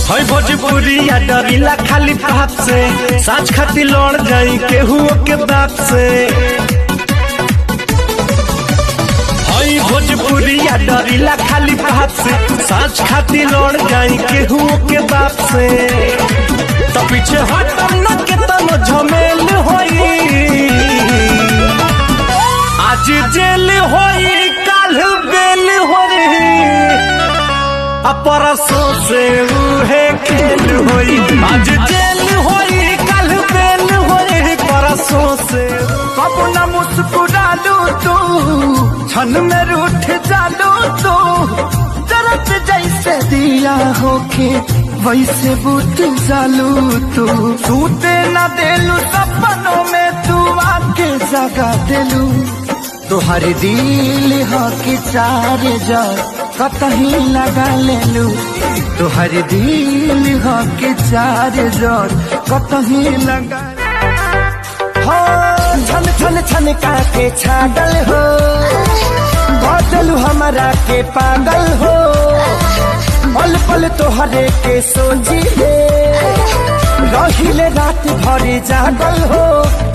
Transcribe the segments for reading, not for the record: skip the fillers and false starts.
है भोजपुरिया डरिला खाली बाप से, साँच खाती लड़ जाई केहू के बाप से। है भोजपुरिया डरिला खाली बाप से, साँच खाती लड़ जाई केहू के बाप से। तो पीछे हटम न के तनो झमेल होई, आज जेल होई काल बेल होई, परसों से उहे खेल होई। आज जेल होई काल बेल होई, परसों से। कब न मुस्कुरालू तू, क्षण में रूठ जालू तू, जरत जैसे दिया होके वैसे बुझ जालू तू। सूते न देलू सपनों में तू आके जगा देलू। तोहर दिल हो कि चार जार कतही लगा लेलू, तोहर दिल हो कि चार जार कतही लगा। हो छन छन छन के छागल हो, बदलू हमारा के पागल हो। पल पल तोहरे के सोची है, रहिले रात भरी जागल हो।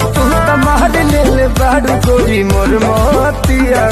तू तो मार ले बाड़ू गोरी मोर मोतिया।